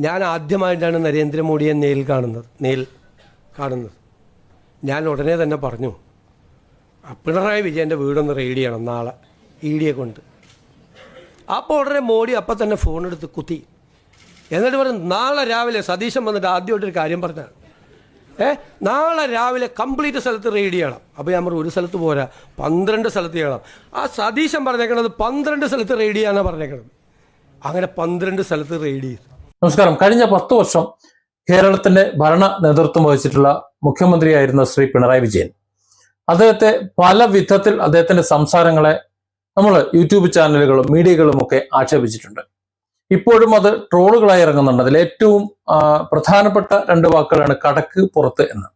ഞാൻ ആദ്യമായിട്ടാണ് നരേന്ദ്രമോദിയെ നേരിൽ കാണുന്നത്. ഞാൻ ഉടനെ തന്നെ പറഞ്ഞു, പിണറായി വിജയൻ്റെ വീടൊന്ന് റെയ്ഡ് ചെയ്യണം നാളെ ED കൊണ്ട്. അപ്പോൾ ഉടനെ മോഡി അപ്പം തന്നെ ഫോണെടുത്ത് കുത്തി. എന്നിട്ട് പറഞ്ഞു, നാളെ രാവിലെ സതീശൻ വന്നിട്ട് ആദ്യമായിട്ടൊരു കാര്യം പറഞ്ഞാണ്, നാളെ രാവിലെ കംപ്ലീറ്റ് സ്ഥലത്ത് റെയ്ഡ് ചെയ്യണം. അപ്പോൾ ഞാൻ പറഞ്ഞു, ഒരു സ്ഥലത്ത് പോരാ, 12 സ്ഥലത്ത് ചെയ്യണം. ആ സതീശൻ പറഞ്ഞേക്കണത് 12 സ്ഥലത്ത് റെയ്ഡ് ചെയ്യാനാണ് പറഞ്ഞേക്കണത്. അങ്ങനെ 12 സ്ഥലത്ത് റെയ്ഡ് ചെയ്തു. നമസ്കാരം. കഴിഞ്ഞ 10 വർഷം കേരളത്തിന്റെ ഭരണ നേതൃത്വം വഹിച്ചിട്ടുള്ള മുഖ്യമന്ത്രിയായിരുന്ന ശ്രീ പിണറായി വിജയൻ, അദ്ദേഹത്തെ പല വിധത്തിൽ അദ്ദേഹത്തിന്റെ സംസാരങ്ങളെ നമ്മൾ യൂട്യൂബ് ചാനലുകളും മീഡിയകളും ഒക്കെ ആക്ഷേപിച്ചിട്ടുണ്ട്. ഇപ്പോഴും അത് ട്രോളുകളായി ഇറങ്ങുന്നുണ്ട്. അതിൽ ഏറ്റവും പ്രധാനപ്പെട്ട 2 വാക്കുകളാണ് കടക്ക് പുറത്ത് എന്ന്.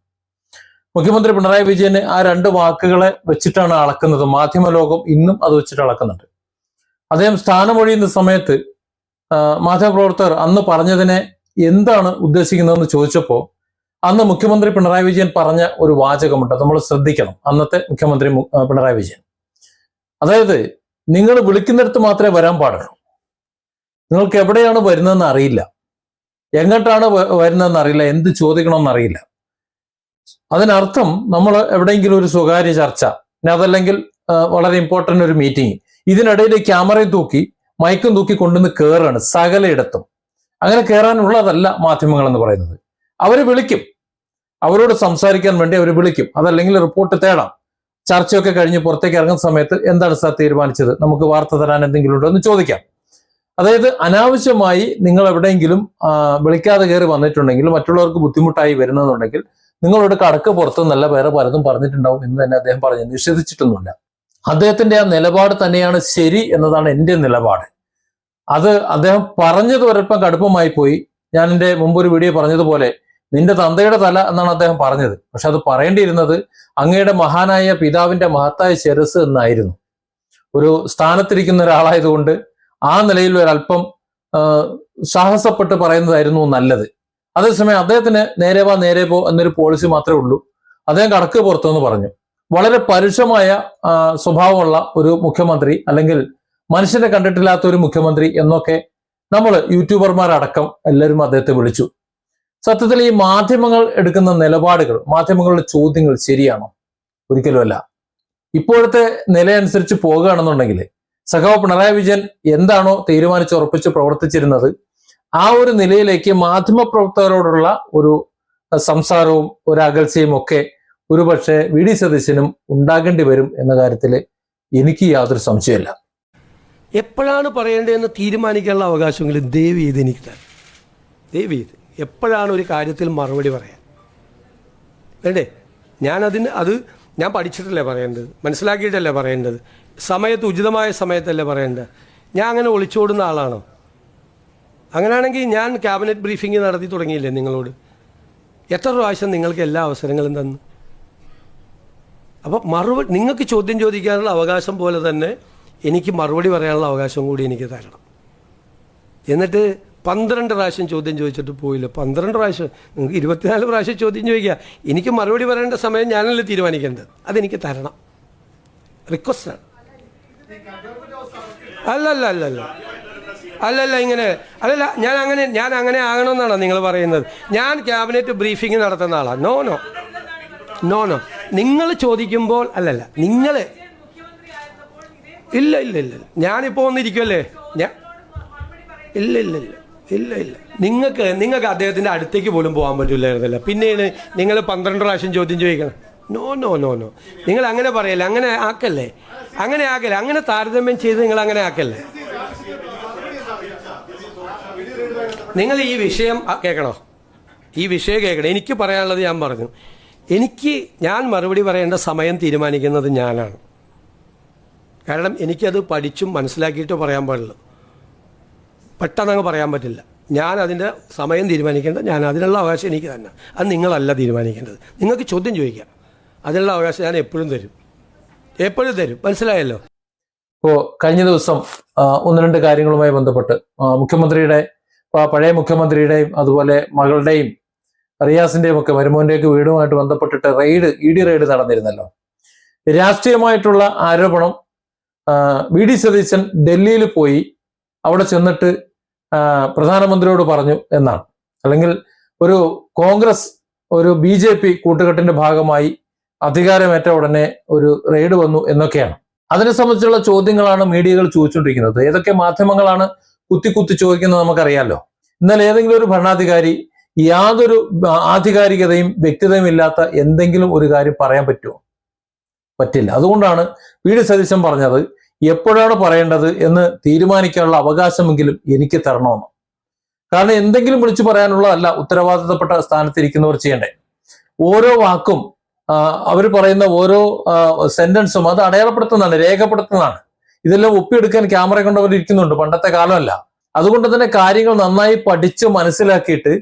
മുഖ്യമന്ത്രി പിണറായി വിജയന് ആ 2 വാക്കുകളെ വെച്ചിട്ടാണ് അളക്കുന്നത്. മാധ്യമലോകം ഇന്നും അത് വെച്ചിട്ട് അളക്കുന്നുണ്ട്. അദ്ദേഹം സ്ഥാനമൊഴിയുന്ന സമയത്ത് മാധ്യമപ്രവർത്തകർ അന്ന് പറഞ്ഞതിനെ എന്താണ് ഉദ്ദേശിക്കുന്നതെന്ന് ചോദിച്ചപ്പോൾ അന്ന് മുഖ്യമന്ത്രി പിണറായി വിജയൻ പറഞ്ഞ ഒരു വാചകമുണ്ട്, നമ്മൾ ശ്രദ്ധിക്കണം. അന്നത്തെ മുഖ്യമന്ത്രി പിണറായി വിജയൻ, അതായത്, നിങ്ങൾ വിളിക്കുന്നിടത്ത് മാത്രമേ വരാൻ പാടുള്ളൂ, നിങ്ങൾക്ക് എവിടെയാണ് വരുന്നതെന്ന് അറിയില്ല, എങ്ങോട്ടാണ് വരുന്നതെന്ന് അറിയില്ല, എന്ത് ചോദിക്കണമെന്ന് അറിയില്ല. അതിനർത്ഥം നമ്മൾ എവിടെയെങ്കിലും ഒരു സ്വകാര്യ ചർച്ച, അതല്ലെങ്കിൽ വളരെ ഇമ്പോർട്ടൻ്റ് ഒരു മീറ്റിംഗ്, ഇതിനിടയിൽ ക്യാമറയും തൂക്കി മൈക്കും തൂക്കി കൊണ്ടുവന്ന് കയറാണ് സകലയിടത്തും. അങ്ങനെ കയറാനുള്ളതല്ല മാധ്യമങ്ങൾ എന്ന് പറയുന്നത്. അവർ വിളിക്കും, അവരോട് സംസാരിക്കാൻ വേണ്ടി അവർ വിളിക്കും, അതല്ലെങ്കിൽ റിപ്പോർട്ട് തേടാം. ചർച്ചയൊക്കെ കഴിഞ്ഞ് പുറത്തേക്ക് ഇറങ്ങുന്ന സമയത്ത് എന്താണ് സാർ തീരുമാനിച്ചത്, നമുക്ക് വാർത്ത തരാൻ എന്തെങ്കിലും ഉണ്ടോ എന്ന് ചോദിക്കാം. അതായത്, അനാവശ്യമായി നിങ്ങൾ എവിടെയെങ്കിലും വിളിക്കാതെ കയറി വന്നിട്ടുണ്ടെങ്കിൽ, മറ്റുള്ളവർക്ക് ബുദ്ധിമുട്ടായി വരുന്നതുണ്ടെങ്കിൽ നിങ്ങളോട് കടക്ക് പുറത്ത് നല്ല വേറെ പലതും പറഞ്ഞിട്ടുണ്ടാവും എന്ന് തന്നെ അദ്ദേഹം പറഞ്ഞു. നിഷേധിച്ചിട്ടൊന്നുമില്ല. അദ്ദേഹത്തിന്റെ ആ നിലപാട് തന്നെയാണ് ശരി എന്നതാണ് എൻ്റെ നിലപാട്. അത് അദ്ദേഹം പറഞ്ഞത് ഒരൽപ്പം കടുപ്പമായി പോയി. ഞാൻ എൻ്റെ മുമ്പൊരു വീഡിയോ പറഞ്ഞതുപോലെ, നിന്റെ തന്തയുടെ തല എന്നാണ് അദ്ദേഹം പറഞ്ഞത്. പക്ഷെ അത് പറയേണ്ടിയിരുന്നത് അങ്ങയുടെ മഹാനായ പിതാവിന്റെ മഹത്തായ ശിരസ് എന്നായിരുന്നു. ഒരു സ്ഥാനത്തിരിക്കുന്ന ഒരാളായതുകൊണ്ട് ആ നിലയിൽ ഒരല്പം സാഹസപ്പെട്ട് പറയുന്നതായിരുന്നു നല്ലത്. അതേസമയം അദ്ദേഹത്തിന് നേരെ വാ നേരെ പോ എന്നൊരു പോളിസി മാത്രമേ ഉള്ളൂ. അദ്ദേഹം കടക്ക് പുറത്തെന്ന് പറഞ്ഞു. വളരെ പരുഷമായ സ്വഭാവമുള്ള ഒരു മുഖ്യമന്ത്രി, അല്ലെങ്കിൽ മനുഷ്യനെ കണ്ടിട്ടില്ലാത്ത ഒരു മുഖ്യമന്ത്രി എന്നൊക്കെ നമ്മൾ യൂട്യൂബർമാരടക്കം എല്ലാവരും അദ്ദേഹത്തെ വിളിച്ചു. സത്യത്തിൽ ഈ മാധ്യമങ്ങൾ എടുക്കുന്ന നിലപാടുകൾ, മാധ്യമങ്ങളുടെ ചോദ്യങ്ങൾ ശരിയാണോ? ഒരിക്കലുമല്ല. ഇപ്പോഴത്തെ നിലയനുസരിച്ച് പോകുകയാണെന്നുണ്ടെങ്കിൽ സഖാവ് പിണറായി വിജയൻ എന്താണോ തീരുമാനിച്ചുറപ്പിച്ച് പ്രവർത്തിച്ചിരുന്നത്, ആ ഒരു നിലയിലേക്ക് മാധ്യമപ്രവർത്തകരോടുള്ള ഒരു സംസാരവും ഒരു അകൽച്ചയും ഒക്കെ ഒരുപക്ഷെ VD സതീശനും ഉണ്ടാകേണ്ടി വരും എന്ന കാര്യത്തിൽ എനിക്ക് യാതൊരു സംശയമില്ല. എപ്പോഴാണ് പറയേണ്ടതെന്ന് തീരുമാനിക്കാനുള്ള അവകാശമെങ്കിലും ദയവ് ചെയ്ത് എനിക്ക് തരാം. ദയവ് ചെയ്ത് എപ്പോഴാണ് ഒരു കാര്യത്തിൽ മറുപടി പറയാൻ വേണ്ടേ? ഞാൻ പഠിച്ചിട്ടല്ലേ പറയേണ്ടത്, മനസ്സിലാക്കിയിട്ടല്ലേ പറയേണ്ടത്, സമയത്ത് ഉചിതമായ സമയത്തല്ലേ പറയേണ്ടത്. ഞാൻ അങ്ങനെ ഒളിച്ചോടുന്ന ആളാണോ? അങ്ങനെയാണെങ്കിൽ ഞാൻ ക്യാബിനറ്റ് ബ്രീഫിംഗ് നടത്തി തുടങ്ങിയില്ലേ നിങ്ങളോട്? എത്ര പ്രാവശ്യം നിങ്ങൾക്ക് എല്ലാ അവസരങ്ങളും തന്നു? അപ്പോൾ നിങ്ങൾക്ക് ചോദ്യം ചോദിക്കാനുള്ള അവകാശം പോലെ തന്നെ എനിക്ക് മറുപടി പറയാനുള്ള അവകാശം കൂടി എനിക്ക് തരണം. എന്നിട്ട് 12 പ്രാവശ്യം ചോദ്യം ചോദിച്ചിട്ട് പോയില്ല. 12 പ്രാവശ്യം, നിങ്ങൾക്ക് 24 പ്രാവശ്യം ചോദ്യം ചോദിക്കുക, എനിക്ക് മറുപടി പറയേണ്ട സമയം ഞാനല്ലേ തീരുമാനിക്കേണ്ടത്. അതെനിക്ക് തരണം. റിക്വസ്റ്റാണ്. അല്ലല്ല ഇങ്ങനെ അല്ലല്ല ഞാൻ അങ്ങനെ ആകണമെന്നാണോ നിങ്ങൾ പറയുന്നത്? ഞാൻ ക്യാബിനറ്റ് ബ്രീഫിംഗ് നടത്തുന്ന ആളാണ്. നോ നിങ്ങൾ ചോദിക്കുമ്പോൾ നിങ്ങൾ ഇല്ല ഞാനിപ്പോൾ വന്നിരിക്കുമല്ലേ ഇല്ല നിങ്ങൾക്ക് അദ്ദേഹത്തിൻ്റെ അടുത്തേക്ക് പോലും പോകാൻ പറ്റില്ലായിരുന്നല്ലോ. പിന്നെയാണ് നിങ്ങൾ 12 പ്രാവശ്യം ചോദ്യം ചോദിക്കണം. നോ നിങ്ങൾ അങ്ങനെ പറയല്ലേ, അങ്ങനെ ആക്കല്ലേ, അങ്ങനെ താരതമ്യം ചെയ്ത് നിങ്ങൾ അങ്ങനെ ആക്കല്ലേ. നിങ്ങൾ ഈ വിഷയം കേൾക്കണോ? എനിക്ക് പറയാനുള്ളത് ഞാൻ പറഞ്ഞു. ഞാൻ മറുപടി പറയേണ്ട സമയം തീരുമാനിക്കുന്നത് ഞാനാണ്. കാരണം എനിക്കത് പഠിച്ചും മനസ്സിലാക്കിയിട്ട് പറയാൻ പാടുള്ളൂ. പെട്ടെന്നങ്ങ് പറയാൻ പറ്റില്ല. ഞാൻ അതിൻ്റെ സമയം തീരുമാനിക്കേണ്ടത് ഞാൻ, അതിനുള്ള അവകാശം എനിക്ക് തന്നെ. അത് നിങ്ങളല്ല തീരുമാനിക്കേണ്ടത്. നിങ്ങൾക്ക് ചോദ്യം ചോദിക്കാം, അതിനുള്ള അവകാശം ഞാൻ എപ്പോഴും തരും. മനസ്സിലായല്ലോ? ഇപ്പോൾ കഴിഞ്ഞ ദിവസം 1-2 കാര്യങ്ങളുമായി ബന്ധപ്പെട്ട് പഴയ മുഖ്യമന്ത്രിയുടെയും അതുപോലെ മകളുടെയും റിയാസിന്റെയും ഒക്കെ മരുമോന്റെയൊക്കെ വീടുമായിട്ട് ബന്ധപ്പെട്ടിട്ട് ED റെയ്ഡ് നടന്നിരുന്നല്ലോ. രാഷ്ട്രീയമായിട്ടുള്ള ആരോപണം VD സതീശൻ ഡൽഹിയിൽ പോയി അവിടെ ചെന്നിട്ട് പ്രധാനമന്ത്രിയോട് പറഞ്ഞു എന്നാണ്. അല്ലെങ്കിൽ ഒരു കോൺഗ്രസ് ഒരു BJP കൂട്ടുകെട്ടിന്റെ ഭാഗമായി അധികാരമേറ്റ ഉടനെ ഒരു റെയ്ഡ് വന്നു എന്നൊക്കെയാണ്. അതിനെ സംബന്ധിച്ചുള്ള ചോദ്യങ്ങളാണ് മീഡിയകൾ ചോദിച്ചുകൊണ്ടിരിക്കുന്നത്. ഏതൊക്കെ മാധ്യമങ്ങളാണ് കുത്തി ചോദിക്കുന്നത് നമുക്കറിയാലോ. എന്നാൽ ഏതെങ്കിലും ഒരു ഭരണാധികാരി യാതൊരു ആധികാരികതയും വ്യക്തിതയും ഇല്ലാത്ത എന്തെങ്കിലും ഒരു കാര്യം പറയാൻ പറ്റുമോ? പറ്റില്ല. അതുകൊണ്ടാണ് VD സതീശൻ പറഞ്ഞത് എപ്പോഴാണ് പറയേണ്ടത് എന്ന് തീരുമാനിക്കാനുള്ള അവകാശമെങ്കിലും എനിക്ക് തരണമെന്ന്. കാരണം എന്തെങ്കിലും വിളിച്ചു പറയാനുള്ളതല്ല ഉത്തരവാദിത്തപ്പെട്ട സ്ഥാനത്തിരിക്കുന്നവർ ചെയ്യണ്ടേ. ഓരോ വാക്കും അവർ പറയുന്ന ഓരോ സെന്റൻസും അത് അടയാളപ്പെടുത്തുന്നതാണ്, രേഖപ്പെടുത്തുന്നതാണ്. ഇതെല്ലാം ഒപ്പിയെടുക്കാൻ ക്യാമറ കൊണ്ടവർ ഇരിക്കുന്നുണ്ട്, പണ്ടത്തെ കാലമല്ല. അതുകൊണ്ട് തന്നെ കാര്യങ്ങൾ നന്നായി പഠിച്ച് മനസ്സിലാക്കിയിട്ട്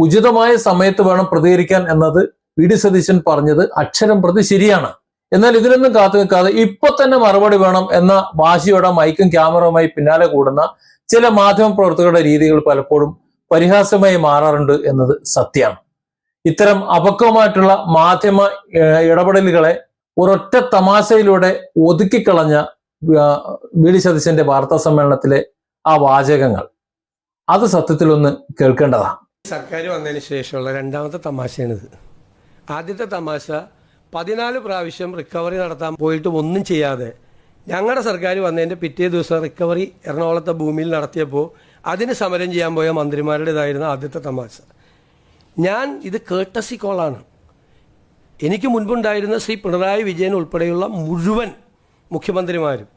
ഉചിതമായ സമയത്ത് വേണം പ്രതികരിക്കാൻ എന്നത് VD സതീശൻ പറഞ്ഞത് അക്ഷരം പ്രതി ശരിയാണ്. എന്നാൽ ഇതിലൊന്നും കാത്തു നിൽക്കാതെ ഇപ്പൊ തന്നെ മറുപടി വേണം എന്ന വാശിയോടെ മൈക്കും ക്യാമറയുമായി പിന്നാലെ കൂടുന്ന ചില മാധ്യമ പ്രവർത്തകരുടെ രീതികൾ പലപ്പോഴും പരിഹാസമായി മാറാറുണ്ട് എന്നത് സത്യമാണ്. ഇത്തരം അപക്വമായിട്ടുള്ള മാധ്യമ ഇടപെടലുകളെ ഒരൊറ്റ തമാശയിലൂടെ ഒതുക്കിക്കളഞ്ഞ VD സതീശന്റെ വാർത്താ സമ്മേളനത്തിലെ ആ വാചകങ്ങൾ അത് സത്യത്തിലൊന്ന് കേൾക്കേണ്ടതാണ്. സർക്കാർ വന്നതിന് ശേഷമുള്ള രണ്ടാമത്തെ തമാശയാണിത്. ആദ്യത്തെ തമാശ 14 പ്രാവശ്യം റിക്കവറി നടത്താൻ പോയിട്ടും ഒന്നും ചെയ്യാതെ ഞങ്ങളുടെ സർക്കാർ വന്നതിൻ്റെ പിറ്റേ ദിവസം റിക്കവറി എറണാകുളത്തെ ഭൂമിയിൽ നടത്തിയപ്പോൾ അതിന് സമരം ചെയ്യാൻ പോയ മന്ത്രിമാരുടേതായിരുന്ന ആദ്യത്തെ തമാശ. ഇത് കേട്ടസി കോളാണ്. എനിക്ക് മുൻപുണ്ടായിരുന്ന ശ്രീ പിണറായി വിജയൻ ഉൾപ്പെടെയുള്ള മുഴുവൻ മുഖ്യമന്ത്രിമാരും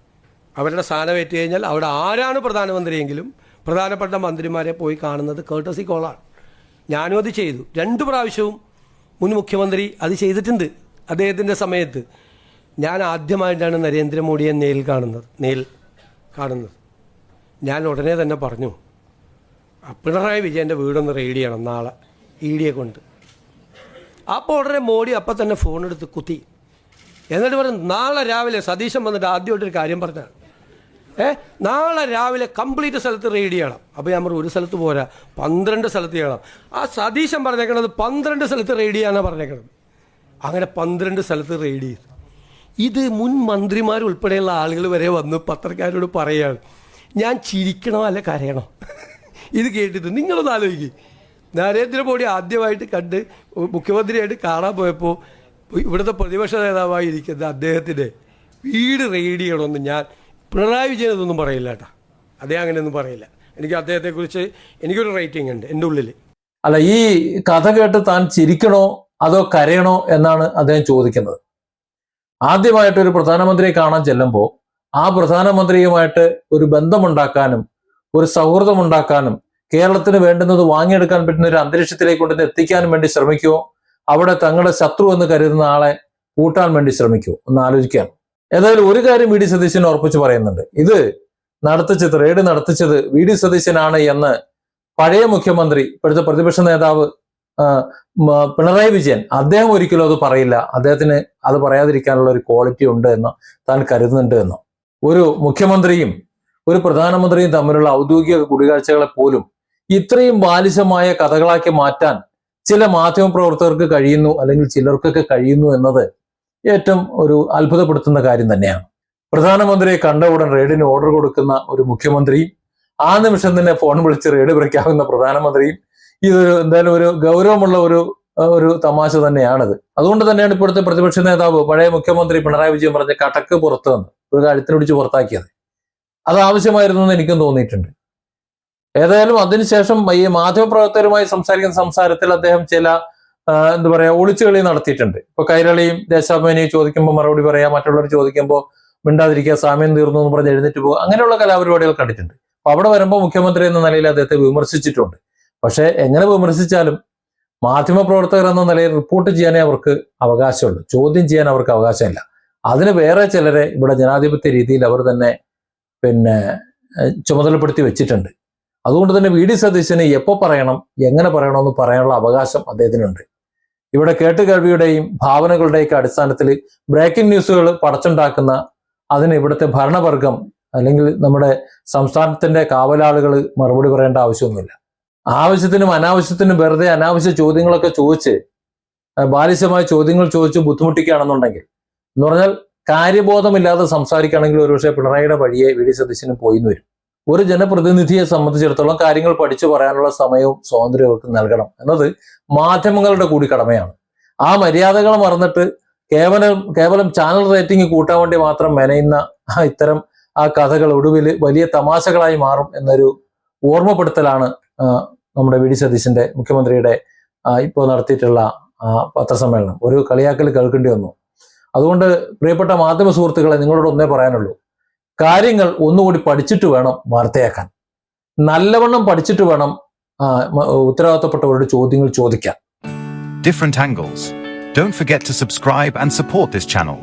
അവരുടെ സ്ഥാനമേറ്റ് കഴിഞ്ഞാൽ അവിടെ ആരാണ് പ്രധാനമന്ത്രിയെങ്കിലും പ്രധാനപ്പെട്ട മന്ത്രിമാരെ പോയി കാണുന്നത് കേട്ടസി കോളാണ്. ഞാനും അത് ചെയ്തു. 2 പ്രാവശ്യവും മുൻ മുഖ്യമന്ത്രി അത് ചെയ്തിട്ടുണ്ട് അദ്ദേഹത്തിൻ്റെ സമയത്ത്. ഞാൻ ആദ്യമായിട്ടാണ് നരേന്ദ്രമോദിയെ നേരിൽ കാണുന്നത്. ഞാൻ ഉടനെ തന്നെ പറഞ്ഞു, പിണറായി വിജയൻ്റെ വീടൊന്ന് റെയ്ഡ് ചെയ്യണം നാളെ ED കൊണ്ട്. അപ്പോൾ ഉടനെ മോഡി അപ്പം തന്നെ ഫോണെടുത്ത് കുത്തി. എന്നിട്ട് പറഞ്ഞു, നാളെ രാവിലെ സതീശൻ വന്നിട്ട് ആദ്യമായിട്ടൊരു കാര്യം പറഞ്ഞാണ്, നാളെ രാവിലെ കംപ്ലീറ്റ് സ്ഥലത്ത് റെയ്ഡ് ചെയ്യണം. അപ്പോൾ ഞാൻ പറഞ്ഞു, ഒരു സ്ഥലത്ത് പോരാ, 12 സ്ഥലത്ത് ചെയ്യണം. ആ സതീശൻ പറഞ്ഞേക്കണത് 12 സ്ഥലത്ത് റെയ്ഡ് ചെയ്യാനാണ് പറഞ്ഞേക്കണത്. അങ്ങനെ 12 സ്ഥലത്ത് റെയ്ഡ് ചെയ്തു. ഇത് മുൻ മന്ത്രിമാരുൾപ്പെടെയുള്ള ആളുകൾ വരെ വന്ന് പത്രക്കാരോട് പറയുകയാണ്. ഞാൻ ചിരിക്കണോ അല്ല കരയണോ? ഇത് കേട്ടിട്ട് നിങ്ങളൊന്ന് ആലോചിക്കുക. നരേന്ദ്രമോദി ആദ്യമായിട്ട് കണ്ട് മുഖ്യമന്ത്രിയായിട്ട് കാണാൻ പോയപ്പോൾ ഇവിടുത്തെ പ്രതിപക്ഷ നേതാവായിരിക്കുന്ന അദ്ദേഹത്തിൻ്റെ വീട് റെയ്ഡ് ചെയ്യണമെന്ന് ഞാൻ പിണറായി വിജയൻ ഇതൊന്നും പറയില്ല കേട്ടോ. അദ്ദേഹം അങ്ങനെയൊന്നും പറയില്ല. എനിക്ക് അദ്ദേഹത്തെക്കുറിച്ച് എനിക്കൊരു റേറ്റിംഗ് ഉണ്ട് എൻ്റെ ഉള്ളിൽ. അല്ല, ഈ കഥ കേട്ട് താൻ ചിരിക്കണോ അതോ കരയണോ എന്നാണ് അദ്ദേഹം ചോദിക്കുന്നത്. ആദ്യമായിട്ട് ഒരു പ്രധാനമന്ത്രിയെ കാണാൻ ചെല്ലുമ്പോൾ ആ പ്രധാനമന്ത്രിയുമായിട്ട് ഒരു ബന്ധമുണ്ടാക്കാനും ഒരു സൗഹൃദമുണ്ടാക്കാനും കേരളത്തിന് വേണ്ടുന്നത് വാങ്ങിയെടുക്കാൻ പറ്റുന്ന ഒരു അന്തരീക്ഷത്തിലേക്ക് കൊണ്ടുവന്ന് എത്തിക്കാനും വേണ്ടി ശ്രമിക്കുമോ, അവിടെ തങ്ങളുടെ ശത്രു എന്ന് കരുതുന്ന ആളെ കൂട്ടാൻ വേണ്ടി ശ്രമിക്കുമോ ഒന്ന് ആലോചിക്കാം. ഏതായാലും ഒരു കാര്യം VD സതീശൻ ഉറപ്പിച്ച് പറയുന്നുണ്ട്, ഇത് റെയ്ഡ് നടത്തിച്ചത് VD സതീശനാണ് എന്ന് പഴയ മുഖ്യമന്ത്രി ഇപ്പോഴത്തെ പ്രതിപക്ഷ നേതാവ് പിണറായി വിജയൻ അദ്ദേഹം ഒരിക്കലും അത് പറയില്ല. അദ്ദേഹത്തിന് അത് പറയാതിരിക്കാനുള്ള ഒരു ക്വാളിറ്റി ഉണ്ട് എന്ന് താൻ കരുതുന്നുണ്ട് എന്ന്. ഒരു മുഖ്യമന്ത്രിയും ഒരു പ്രധാനമന്ത്രിയും തമ്മിലുള്ള ഔദ്യോഗിക കൂടിക്കാഴ്ചകളെ പോലും ഇത്രയും ബാലിശമായ കഥകളാക്കി മാറ്റാൻ ചില മാധ്യമപ്രവർത്തകർക്ക് കഴിയുന്നു, അല്ലെങ്കിൽ ചിലർക്കൊക്കെ കഴിയുന്നു എന്നത് ഏറ്റവും ഒരു അത്ഭുതപ്പെടുത്തുന്ന കാര്യം തന്നെയാണ്. പ്രധാനമന്ത്രിയെ കണ്ട ഉടൻ റെയ്ഡിന് ഓർഡർ കൊടുക്കുന്ന ഒരു മുഖ്യമന്ത്രിയും ആ നിമിഷം തന്നെ ഫോൺ വിളിച്ച് റെയ്ഡ് പ്രഖ്യാപിക്കുന്ന പ്രധാനമന്ത്രിയും ഇതൊരു എന്തായാലും ഒരു ഗൗരവമുള്ള ഒരു തമാശ തന്നെയാണിത്. അതുകൊണ്ട് തന്നെയാണ് ഇപ്പോഴത്തെ പ്രതിപക്ഷ നേതാവ് പഴയ മുഖ്യമന്ത്രി പിണറായി വിജയൻ പറഞ്ഞ കടക്ക് പുറത്തു വന്ന് ഒരു കഴുത്തിനൊടിച്ച് പുറത്താക്കിയത്. അത് ആവശ്യമായിരുന്നു എന്ന് എനിക്കും തോന്നിയിട്ടുണ്ട്. ഏതായാലും അതിനുശേഷം ഈ മാധ്യമപ്രവർത്തകരുമായി സംസാരിക്കുന്ന സംസാരത്തിൽ അദ്ദേഹം ചില എന്താ പറയാ ഒളിച്ചുകളി നടത്തിയിട്ടുണ്ട്. ഇപ്പൊ കൈരളിയും ദേശാഭിമാനിയും ചോദിക്കുമ്പോൾ മറുപടി പറയാം, മറ്റുള്ളവർ ചോദിക്കുമ്പോൾ മിണ്ടാതിരിക്കുക, സാമ്യം തീർന്നു എന്ന് പറഞ്ഞ് എഴുന്നേറ്റ് പോകുക, അങ്ങനെയുള്ള കലാപരിപാടികൾ കണ്ടിട്ടുണ്ട്. അപ്പൊ അവിടെ വരുമ്പോൾ മുഖ്യമന്ത്രി എന്ന നിലയിൽ അദ്ദേഹത്തെ വിമർശിച്ചിട്ടുണ്ട്. പക്ഷെ എങ്ങനെ വിമർശിച്ചാലും മാധ്യമപ്രവർത്തകർ എന്ന നിലയിൽ റിപ്പോർട്ട് ചെയ്യാനേ അവർക്ക് അവകാശമുള്ളൂ, ചോദ്യം ചെയ്യാൻ അവർക്ക് അവകാശമില്ല. അതിന് വേറെ ചിലരെ ഇവിടെ ജനാധിപത്യ രീതിയിൽ അവർ തന്നെ ചുമതലപ്പെടുത്തി വെച്ചിട്ടുണ്ട്. അതുകൊണ്ട് തന്നെ VD സതീശന് എപ്പോൾ പറയണം, എങ്ങനെ പറയണമെന്ന് പറയാനുള്ള അവകാശം അദ്ദേഹത്തിനുണ്ട്. ഇവിടെ കേട്ടുകേൾവിയുടെയും ഭാവനകളുടെയൊക്കെ അടിസ്ഥാനത്തിൽ ബ്രേക്കിംഗ് ന്യൂസുകൾ പടച്ചുണ്ടാക്കുന്ന അതിന് ഇവിടുത്തെ ഭരണവർഗം അല്ലെങ്കിൽ നമ്മുടെ സംസ്ഥാനത്തിന്റെ കാവലാളുകൾ മറുപടി പറയേണ്ട ആവശ്യമൊന്നുമില്ല. ആവശ്യത്തിനും അനാവശ്യത്തിനും വെറുതെ അനാവശ്യ ചോദ്യങ്ങളൊക്കെ ചോദിച്ച് ബാലിശമായ ചോദ്യങ്ങൾ ചോദിച്ച് ബുദ്ധിമുട്ടിക്കുകയാണെന്നുണ്ടെങ്കിൽ, എന്ന് പറഞ്ഞാൽ കാര്യബോധമില്ലാതെ സംസാരിക്കുകയാണെങ്കിൽ ഒരുപക്ഷെ പിണറായിയുടെ വഴിയെ VD സതീശനും പോയിന്ന് വരും. ഒരു ജനപ്രതിനിധിയെ സംബന്ധിച്ചിടത്തോളം കാര്യങ്ങൾ പഠിച്ചു പറയാനുള്ള സമയവും സ്വാതന്ത്ര്യവും അവർക്ക് നൽകണം എന്നത് മാധ്യമങ്ങളുടെ കൂടി കടമയാണ്. ആ മര്യാദകൾ മറന്നിട്ട് കേവലം ചാനൽ റേറ്റിംഗ് കൂട്ടാൻ വേണ്ടി മാത്രം മെനയുന്ന ഇത്തരം ആ കഥകൾ ഒടുവിൽ വലിയ തമാശകളായി മാറും എന്നൊരു ഓർമ്മപ്പെടുത്തലാണ് നമ്മുടെ വി ഡി സതീശന്റെ, മുഖ്യമന്ത്രിയുടെ ഇപ്പോൾ നടത്തിയിട്ടുള്ള പത്രസമ്മേളനം. ഒരു കളിയാക്കൽ കേൾക്കേണ്ടി വന്നു. അതുകൊണ്ട് പ്രിയപ്പെട്ട മാധ്യമ സുഹൃത്തുക്കളെ, നിങ്ങളോട് ഒന്നേ പറയാനുള്ളൂ, കാര്യങ്ങൾ ഒന്നുകൂടി പഠിച്ചിട്ട് വേണം വാർത്തയാക്കാൻ. നല്ലവണ്ണം പഠിച്ചിട്ട് വേണം ഉത്തരവാദിത്തപ്പെട്ടവരുടെ ചോദ്യങ്ങൾ ചോദിക്കാൻ. Different angles. Don't forget to subscribe and support this channel.